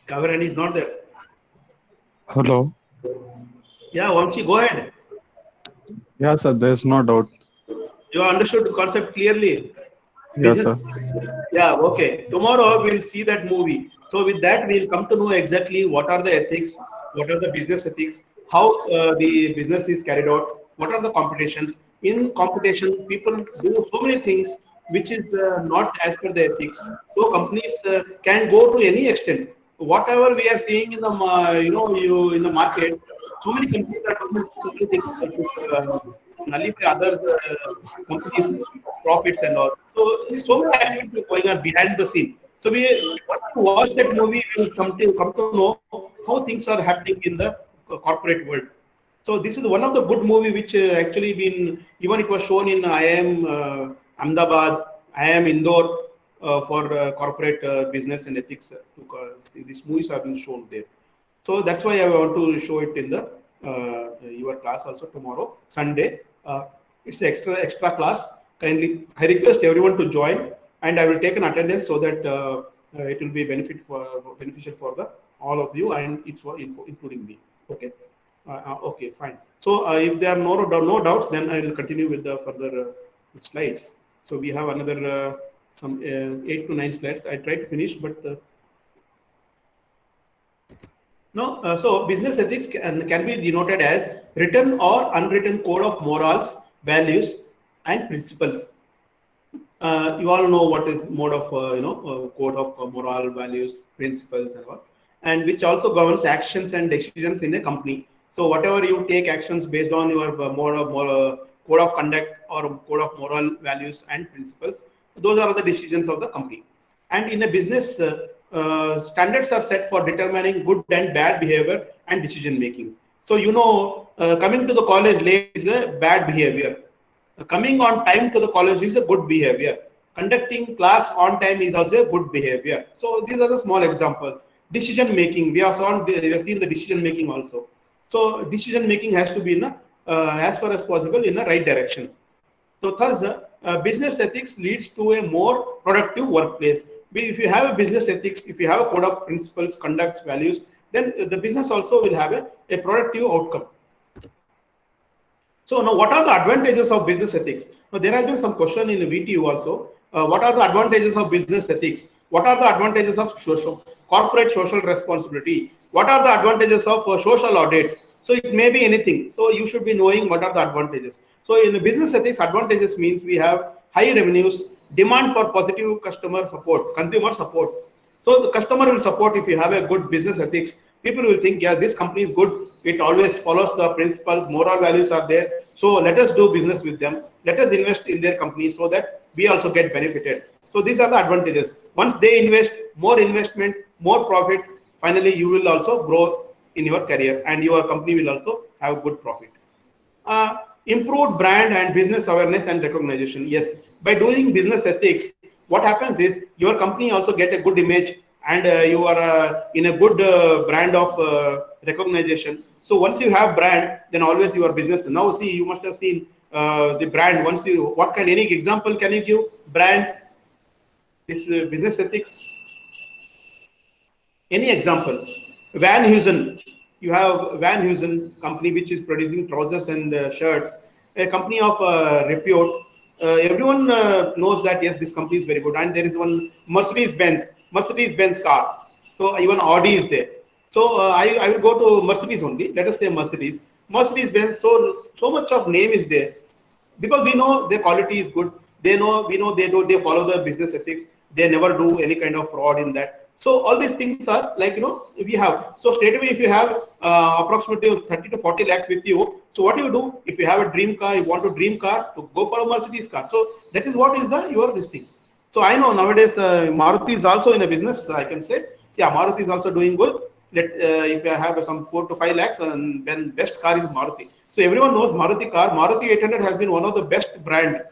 Kavirani is not there. Hello. Yeah, Vamshi, go ahead. Yeah, sir. There's no doubt. You understood the concept clearly. Yes, sir. Yeah, okay. Tomorrow we'll see that movie. So with that, we'll come to know exactly what are the ethics, what are the business ethics, how the business is carried out, what are the competitions. In competition, people do so many things which is not as per the ethics. So companies can go to any extent. Whatever we are seeing in the in the market, so many companies are doing so many things to nullify other companies' profits and all. So many activities are going on behind the scene. So we once you watch that movie, we will come to know how things are happening in the corporate world. So this is one of the good movie which actually been, even it was shown in IIM Ahmedabad, IIM Indore for corporate business and ethics. These movies have been shown there. So that's why I want to show it in the your class also tomorrow, Sunday. It's extra class. Kindly, I request everyone to join, and I will take an attendance so that it will be beneficial for the all of you, and it's for including me. Okay. Okay, fine. So if there are no doubts, then I will continue with the further slides. So we have another some 8 to 9 slides. I try to finish, but no. So business ethics can be denoted as written or unwritten code of morals, values, and principles. You all know what is mode of code of moral, values, principles, and which also governs actions and decisions in a company. So whatever you take actions based on your code of conduct or code of moral values and principles, those are the decisions of the company. And in a business, standards are set for determining good and bad behavior and decision making. So coming to the college late is a bad behavior. Coming on time to the college is a good behavior. Conducting class on time is also a good behavior. So these are the small examples. Decision making, we have seen the decision making also. So decision making has to be in as far as possible in the right direction. So thus, business ethics leads to a more productive workplace. If you have a business ethics, if you have a code of principles, conduct, values, then the business also will have a productive outcome. So now, what are the advantages of business ethics? Now, there has been some question in the VTU also. What are the advantages of business ethics? What are the advantages of corporate social responsibility? What are the advantages of social audit? So it may be anything. So you should be knowing what are the advantages. So in the business ethics, advantages means we have high revenues, demand for positive customer support, consumer support. So the customer will support if you have a good business ethics. People will think, yeah, this company is good. It always follows the principles, moral values are there. So let us do business with them. Let us invest in their company so that we also get benefited. So these are the advantages. Once they invest, more investment, more profit, finally you will also grow in your career and your company will also have good profit. Improved brand and business awareness and recognition. Yes, by doing business ethics, what happens is your company also get a good image and you are in a good brand of recognition. So once you have brand, then always your business. Now see, you must have seen the brand. Once you, what kind, any example can you give? Brand, this business ethics. Any example? Van Heusen. You have Van Heusen company which is producing trousers and shirts. A company of repute. Everyone knows that yes, this company is very good. And there is one Mercedes-Benz car. So even Audi is there. So I will go to Mercedes only. Let us say Mercedes. Mercedes-Benz. So much of name is there because we know their quality is good. We know they follow the business ethics. They never do any kind of fraud in that. So all these things are like, we have. So straight away, if you have approximately 30 to 40 lakhs with you, so what do you do? If you have a dream car, you want a dream car, to go for a Mercedes car. So that is what is your this thing. So I know nowadays Maruti is also in a business. I can say, yeah, Maruti is also doing good. If I have some 4 to 5 lakhs, then best car is Maruti. So everyone knows Maruti car. Maruti 800 has been one of the best brand.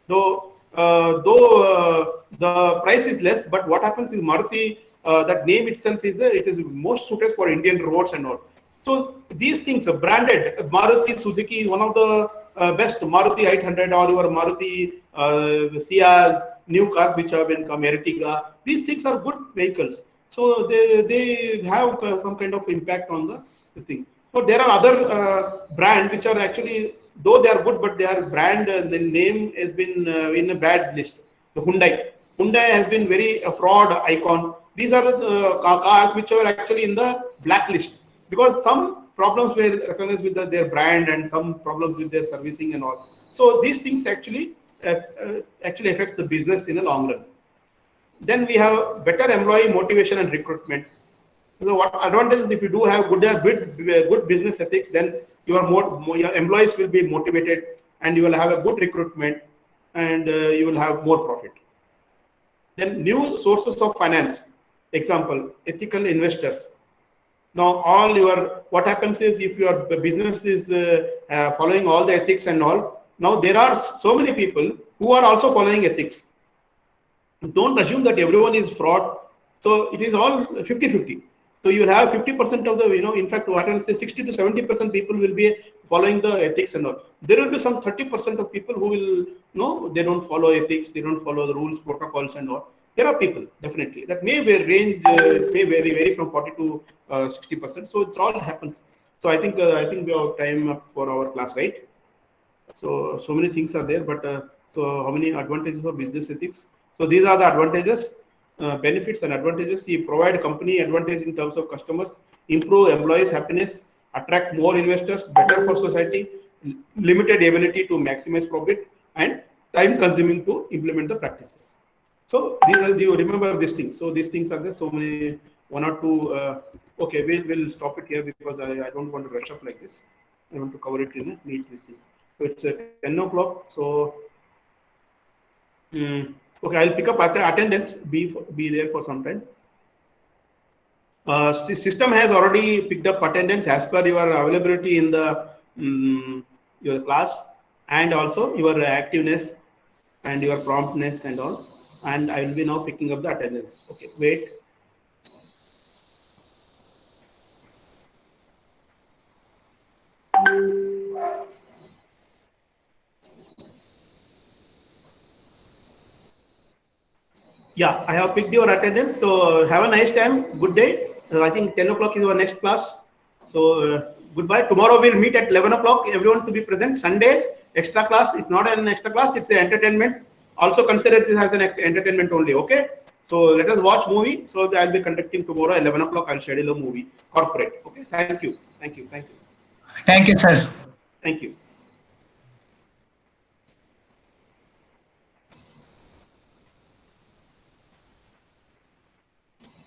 Though the price is less, but what happens is Maruti, that name itself is it is most suited for Indian roads and all. So these things are branded. Maruti Suzuki is one of the best. Maruti 800 or your Maruti Ciaz, new cars which have been come, Ertiga. These things are good vehicles. So they have some kind of impact on this thing. But there are other brands which are actually, though they are good, but their brand, the name has been in a bad list. The Hyundai. Hyundai has been very a fraud icon. These are the cars which are actually in the blacklist because some problems were recognized with their brand and some problems with their servicing and all. So these things actually affect the business in the long run. Then we have better employee motivation and recruitment. So what advantages if you do have good business ethics, then your employees will be motivated and you will have a good recruitment and you will have more profit. Then new sources of finance. Example, ethical investors. Now what happens is if your business is following all the ethics and all, now there are so many people who are also following ethics. Don't assume that everyone is fraud. So it is all 50-50. So you will have 50% of the, in fact, what I will say 60 to 70% people will be following the ethics and all. There will be some 30% of people who will, they don't follow ethics, they don't follow the rules, protocols and all. There are people, definitely. That may vary from 40 to 60%. So it all happens. So I think we have time up for our class, right? So many things are there, but so how many advantages of business ethics? So these are the advantages, benefits and advantages. You provide company advantage in terms of customers, improve employees' happiness, attract more investors, better for society, limited ability to maximize profit, and time consuming to implement the practices. So these are, you remember these things. So these things are there. So many, one or two. Okay, we'll stop it here because I don't want to rush up like this. I want to cover it in a neat thing. So it's 10 o'clock. So okay, I'll pick up attendance. Be there for some time. System has already picked up attendance as per your availability in the your class. and also your activeness and your promptness and all. And I will be now picking up the attendance. Okay, wait. Yeah, I have picked your attendance. So have a nice time. Good day. I think 10 o'clock is our next class. So goodbye. Tomorrow we'll meet at 11 o'clock. Everyone to be present. Sunday, extra class. It's not an extra class. It's an entertainment. Also consider this as an entertainment only. Okay. So let us watch movie. So I'll be conducting tomorrow 11 o'clock. I'll schedule a movie. Corporate. Okay. Thank you. Thank you. Thank you. Thank you, sir. Thank you.